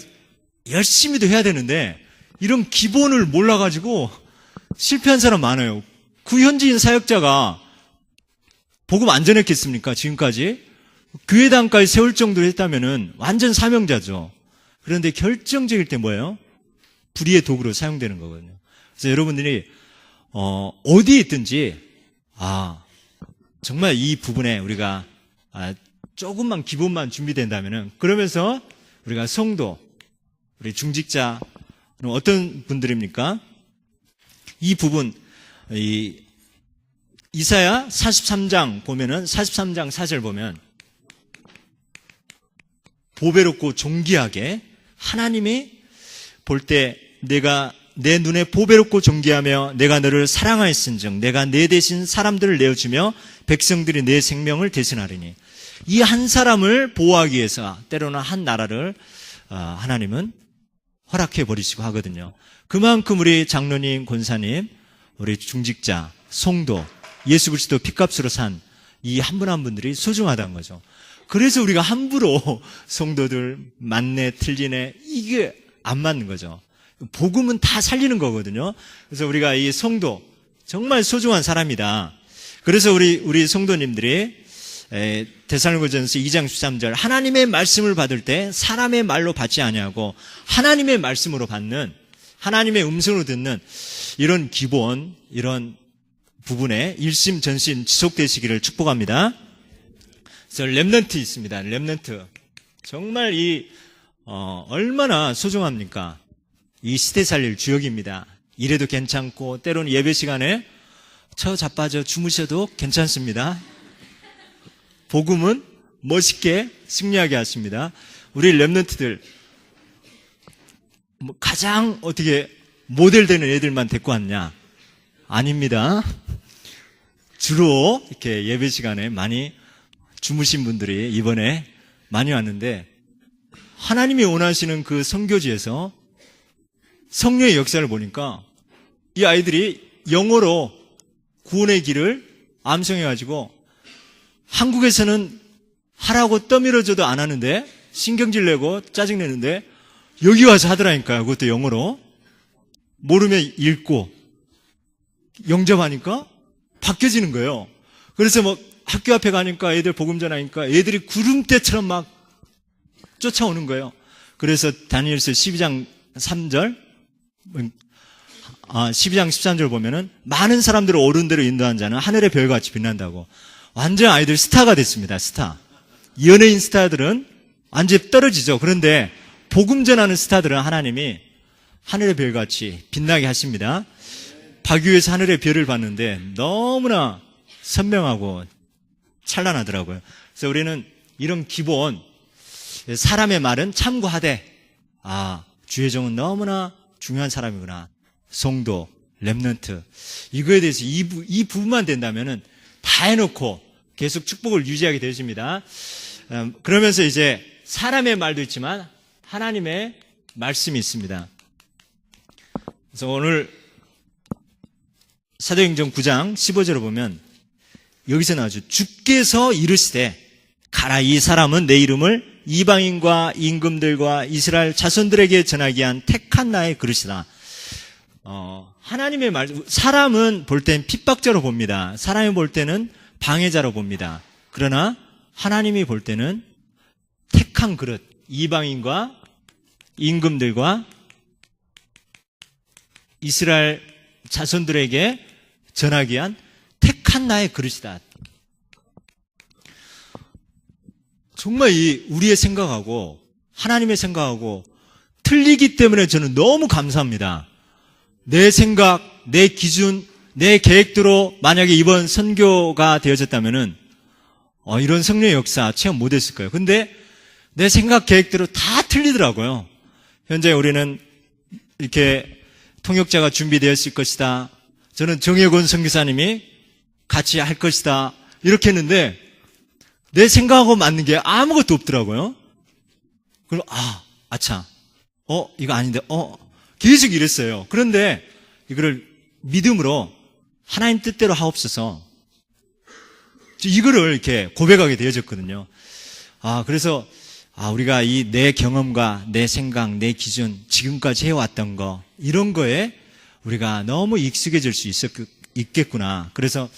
열심히도 해야 되는데 이런 기본을 몰라가지고 실패한 사람 많아요. 구현지인 사역자가 복음 안 전했겠습니까? 지금까지 교회당까지 세울 정도로 했다면은 완전 사명자죠. 그런데 결정적일 때 뭐예요? 불의의 도구로 사용되는 거거든요. 그래서 여러분들이 어디에 있든지 정말 이 부분에 우리가 조금만 기본만 준비된다면은 그러면서 우리가 성도, 우리 중직자 어떤 분들입니까? 이 부분 이사야 43장 보면은 43장 4절 보면 보배롭고 존귀하게 하나님이 볼 때 내가 내 눈에 보배롭고 존귀하며 내가 너를 사랑하였은즉 내가 내 대신 사람들을 내어주며 백성들이 내 생명을 대신하리니 이 한 사람을 보호하기 위해서 때로는 한 나라를 하나님은 허락해 버리시고 하거든요. 그만큼 우리 장로님, 권사님, 우리 중직자, 성도, 예수 그리스도 핏값으로 산 이 한 분 한 분들이 소중하다는 거죠. 그래서 우리가 함부로 성도들 맞네 틀리네 이게 안 맞는 거죠. 복음은 다 살리는 거거든요. 그래서 우리가 이 성도 정말 소중한 사람이다. 그래서 우리 성도님들이 데살로니가전서 2장 13절 하나님의 말씀을 받을 때 사람의 말로 받지 아니하고 하나님의 말씀으로 받는 하나님의 음성으로 듣는 이런 기본 이런 부분에 일심전심 지속되시기를 축복합니다. 그래서 렘넌트 있습니다. 렘넌트 정말 얼마나 소중합니까? 이 시대 살릴 주역입니다. 이래도 괜찮고 때로는 예배 시간에 자빠져 주무셔도 괜찮습니다. 복음은 멋있게 승리하게 하십니다. 우리 렘넌트들 가장 어떻게 모델되는 애들만 데리고 왔냐? 아닙니다. 주로 이렇게 예배 시간에 많이 주무신 분들이 이번에 많이 왔는데 하나님이 원하시는 그 선교지에서 성령의 역사를 보니까 이 아이들이 영어로 구원의 길을 암송해가지고 한국에서는 하라고 떠밀어줘도 안 하는데 신경질 내고 짜증내는데 여기 와서 하더라니까요. 그것도 영어로 모르면 읽고 영접하니까 바뀌어지는 거예요. 그래서 뭐 학교 앞에 가니까 애들 복음 전하니까 애들이 구름대처럼 막 쫓아오는 거예요. 그래서 다니엘서 12장 3절 12장 13절 보면은 많은 사람들을 옳은 대로 인도한 자는 하늘의 별같이 빛난다고. 완전 아이들 스타가 됐습니다. 스타. 연예인 스타들은 완전히 떨어지죠. 그런데 복음 전하는 스타들은 하나님이 하늘의 별같이 빛나게 하십니다. 박유에서 하늘의 별을 봤는데 너무나 선명하고 찬란하더라고요. 그래서 우리는 이런 기본 사람의 말은 참고하되 주의 종은 너무나 중요한 사람이구나. 성도, 렘넌트 이거에 대해서 이 부분만 된다면은 다 해놓고 계속 축복을 유지하게 되어집니다. 그러면서 이제 사람의 말도 있지만 하나님의 말씀이 있습니다. 그래서 오늘 사도행전 9장 15절을 보면 여기서 나오죠. 주께서 이르시되 가라 이 사람은 내 이름을 이방인과 임금들과 이스라엘 자손들에게 전하기 위한 택한 나의 그릇이다. 하나님의 말, 사람은 볼 땐 핍박자로 봅니다. 사람이 볼 때는 방해자로 봅니다. 그러나 하나님이 볼 때는 택한 그릇, 이방인과 임금들과 이스라엘 자손들에게 전하기 위한 택한 나의 그릇이다. 정말 우리의 생각하고 하나님의 생각하고 틀리기 때문에 저는 너무 감사합니다. 내 생각, 내 기준, 내 계획대로 만약에 이번 선교가 되어졌다면은 이런 성령의 역사 체험 못했을 거예요. 근데 내 생각 계획대로 다 틀리더라고요. 현재 우리는 이렇게 통역자가 준비되었을 것이다. 저는 정혜곤 선교사님이 같이 할 것이다. 이렇게 했는데 내 생각하고 맞는 게 아무것도 없더라고요. 그럼 아차, 이거 아닌데, 계속 이랬어요. 그런데 이거를 믿음으로 하나님 뜻대로 하옵소서. 이거를 이렇게 고백하게 되어졌거든요. 그래서 우리가 이 내 경험과 내 생각, 내 기준, 지금까지 해왔던 거, 이런 거에 우리가 너무 익숙해질 수 있겠구나. 그래서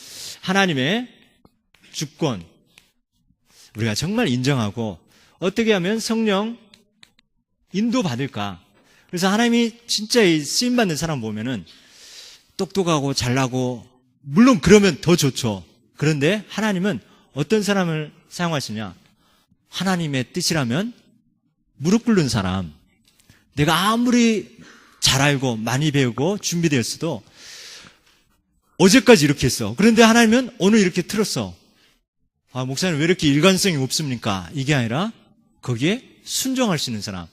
하나님의 주권, 우리가 정말 인정하고 어떻게 하면 성령 인도받을까. 그래서 하나님이 진짜 이 쓰임받는 사람 보면은 똑똑하고 잘나고, 물론 그러면 더 좋죠. 그런데 하나님은 어떤 사람을 사용하시냐? 하나님의 뜻이라면 무릎 꿇는 사람, 내가 아무리 잘 알고 많이 배우고 준비되었어도 어제까지 이렇게 했어. 그런데 하나님은 오늘 이렇게 틀었어. 목사님 왜 이렇게 일관성이 없습니까? 이게 아니라 거기에 순종할 수 있는 사람.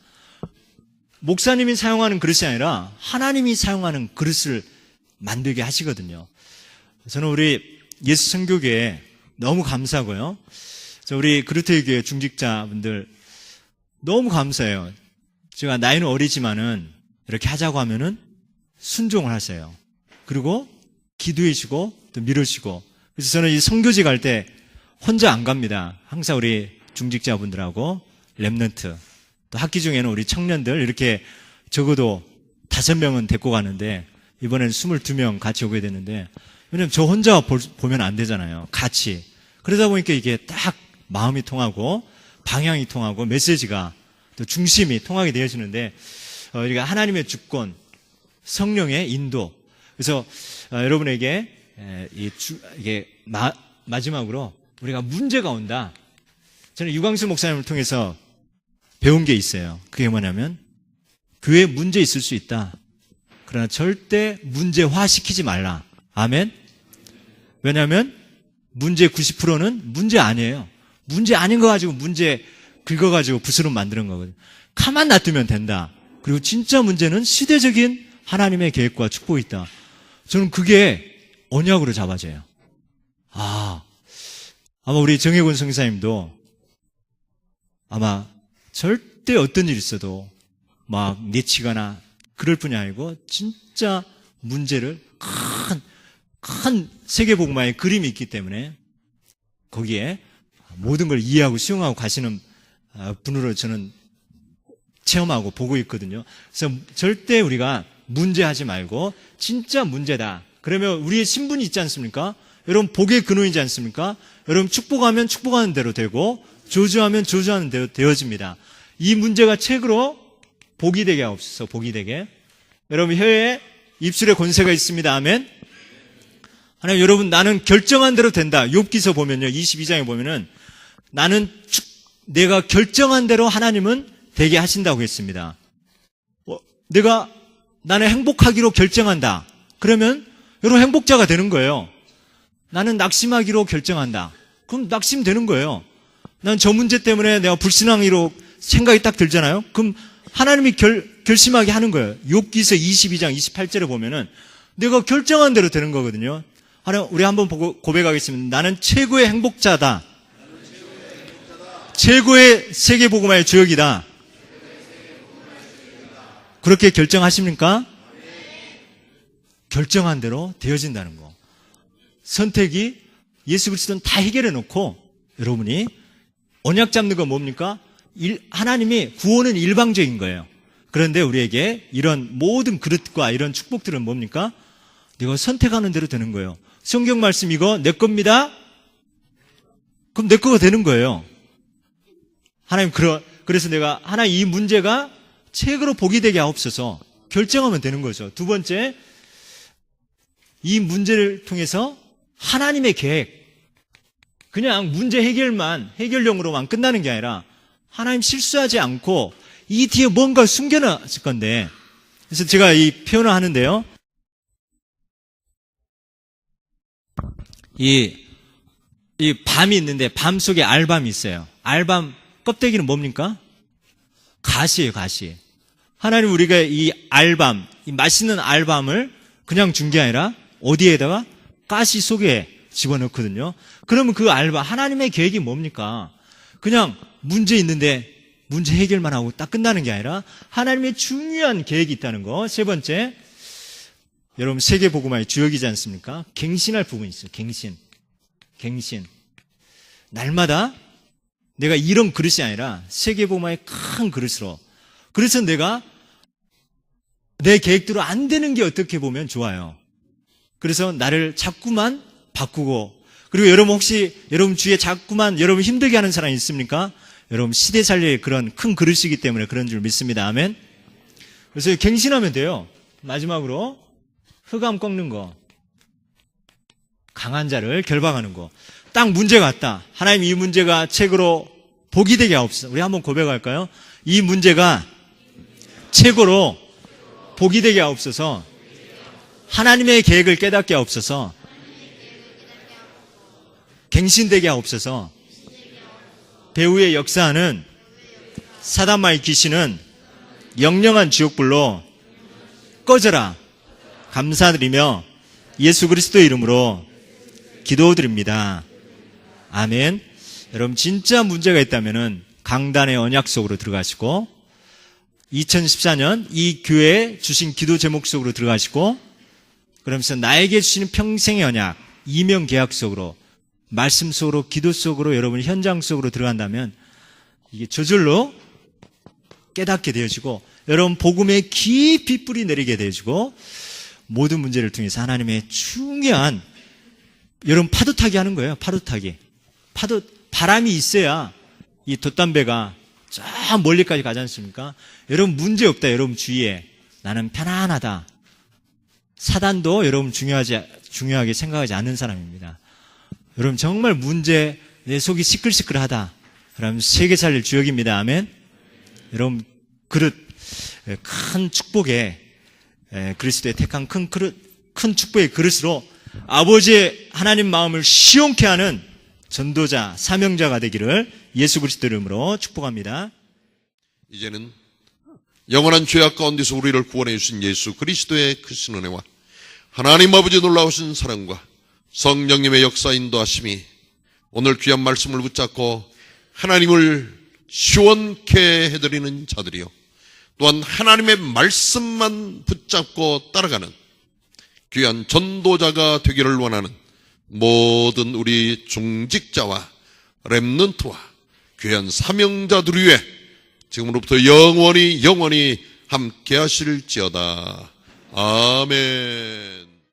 목사님이 사용하는 그릇이 아니라 하나님이 사용하는 그릇을 만들게 하시거든요. 저는 우리 예수 선교교회 너무 감사하고요. 우리 그루테이 교회 중직자분들 너무 감사해요. 제가 나이는 어리지만은 이렇게 하자고 하면은 순종을 하세요. 그리고 기도해 주고 또 밀어주고. 그래서 저는 이 선교지 갈 때 혼자 안 갑니다. 항상 우리 중직자분들하고 랩넌트, 또 학기 중에는 우리 청년들 이렇게 적어도 5명은 데리고 가는데 이번에는 22명 같이 오게 되는데, 왜냐면 저 혼자 보면 안 되잖아요. 같이. 그러다 보니까 이게 딱 마음이 통하고 방향이 통하고 메시지가 또 중심이 통하게 되어지는데, 우리가 하나님의 주권, 성령의 인도. 그래서 여러분에게 이게 마지막으로 우리가 문제가 온다. 저는 유광수 목사님을 통해서 배운 게 있어요. 그게 뭐냐면 교회에 문제 있을 수 있다. 그러나 절대 문제화시키지 말라. 아멘. 왜냐하면 문제 90%는 문제 아니에요. 문제 아닌 거 가지고 문제 긁어가지고 부스럼 만드는 거거든요. 가만 놔두면 된다. 그리고 진짜 문제는 시대적인 하나님의 계획과 축복이 있다. 저는 그게 언약으로 잡아져요. 아마 우리 정혜곤 성사님도 아마 절대 어떤 일이 있어도 막 내치거나 그럴 뿐이 아니고 진짜 문제를 큰 세계복음화의 그림이 있기 때문에 거기에 모든 걸 이해하고 수용하고 가시는 분으로 저는 체험하고 보고 있거든요. 그래서 절대 우리가 문제하지 말고 진짜 문제다. 그러면 우리의 신분이 있지 않습니까? 여러분 복의 근원이지 않습니까? 여러분 축복하면 축복하는 대로 되고 저주하면 저주하는 대로 되어집니다. 이 문제가 책으로 복이 되게 하옵소서. 복이 되게. 여러분 혀에 입술에 권세가 있습니다. 아멘. 하나님, 여러분 나는 결정한 대로 된다. 욥기서 보면요, 22장에 보면은 내가 결정한 대로 하나님은 되게 하신다고 했습니다. 나는 행복하기로 결정한다. 그러면 여러분 행복자가 되는 거예요. 나는 낙심하기로 결정한다. 그럼 낙심되는 거예요. 난 저 문제 때문에 내가 불신앙이로 생각이 딱 들잖아요. 그럼 하나님이 결심하게 하는 거예요. 욥기서 22장 28절에 보면은 내가 결정한 대로 되는 거거든요. 우리 한번 보고 고백하겠습니다. 나는 최고의 행복자다. 최고의 세계복음화의 주역이다. 그렇게 결정하십니까? 결정한 대로 되어진다는 거. 선택이 예수 그리스도는 다 해결해 놓고 여러분이 언약 잡는 건 뭡니까? 하나님이 구원은 일방적인 거예요. 그런데 우리에게 이런 모든 그릇과 이런 축복들은 뭡니까? 네가 선택하는 대로 되는 거예요. 성경 말씀 이거 내 겁니다. 그럼 내 거가 되는 거예요. 하나님 그래서 내가 하나님 이 문제가 책으로 보기 되게 하옵소서 결정하면 되는 거죠. 두 번째, 이 문제를 통해서 하나님의 계획, 그냥 문제 해결용으로만 끝나는 게 아니라 하나님 실수하지 않고 이 뒤에 뭔가 숨겨놨을 건데, 그래서 제가 이 표현을 하는데요. 이 밤이 있는데 밤 속에 알밤이 있어요. 알밤 껍데기는 뭡니까? 가시예요, 가시. 하나님 우리가 이 알밤, 이 맛있는 알밤을 그냥 준 게 아니라 어디에다가? 가시 속에 집어넣거든요. 그러면 그 알밤, 하나님의 계획이 뭡니까? 그냥 문제 있는데 문제 해결만 하고 딱 끝나는 게 아니라 하나님의 중요한 계획이 있다는 거. 세 번째, 여러분 세계복음화의 주역이지 않습니까? 갱신할 부분이 있어요. 갱신. 날마다 내가 이런 그릇이 아니라 세계복음화의 큰 그릇으로. 그래서 내가 내 계획대로 안 되는 게 어떻게 보면 좋아요. 그래서 나를 자꾸만 바꾸고, 그리고 여러분 혹시 여러분 주위에 자꾸만 여러분 힘들게 하는 사람이 있습니까? 여러분 시대살려의 그런 큰 그릇이기 때문에 그런 줄 믿습니다. 아멘. 그래서 갱신하면 돼요. 마지막으로 흑암 꺾는 거, 강한 자를 결박하는 거. 딱 문제가 왔다. 하나님 이 문제가 책으로 복이 되게 하옵소서. 우리 한번 고백할까요? 이 문제가 책으로 복이 되게 하옵소서. 하나님의 계획을 깨닫게 하옵소서. 갱신되게 하옵소서. 배후의 역사하는 사단마의 귀신은 영영한 지옥불로 꺼져라. 감사드리며 예수 그리스도의 이름으로 기도드립니다. 아멘. 여러분 진짜 문제가 있다면은 강단의 언약 속으로 들어가시고 2014년 이 교회에 주신 기도 제목 속으로 들어가시고, 그러면서 나에게 주시는 평생의 언약, 이명 계약 속으로, 말씀 속으로, 기도 속으로, 여러분 현장 속으로 들어간다면 이게 저절로 깨닫게 되어지고, 여러분 복음에 깊이 뿌리 내리게 되어지고, 모든 문제를 통해서 하나님의 중요한, 여러분 파도 타기 하는 거예요. 파도 타기. 바람이 있어야 이 돛담배가 저 멀리까지 가지 않습니까? 여러분 문제 없다. 여러분 주위에 나는 편안하다. 사단도 여러분 중요하게 생각하지 않는 사람입니다. 여러분 정말 문제, 내 속이 시끌시끌하다. 그러면 세계 살릴 주역입니다. 아멘. 여러분 그릇, 큰 축복의 그리스도의 택한 큰 축복의 그릇으로 아버지의 하나님 마음을 시원케 하는 전도자, 사명자가 되기를 예수 그리스도 이름으로 축복합니다. 이제는 영원한 죄악 가운데서 우리를 구원해 주신 예수 그리스도의 크신 은혜와 하나님 아버지 놀라우신 사랑과 성령님의 역사 인도하심이 오늘 귀한 말씀을 붙잡고 하나님을 시원케 해드리는 자들이요, 또한 하나님의 말씀만 붙잡고 따라가는 귀한 전도자가 되기를 원하는 모든 우리 중직자와 렘넌트와 귀한 사명자들 위해 지금으로부터 영원히 함께 하실지어다. 아멘.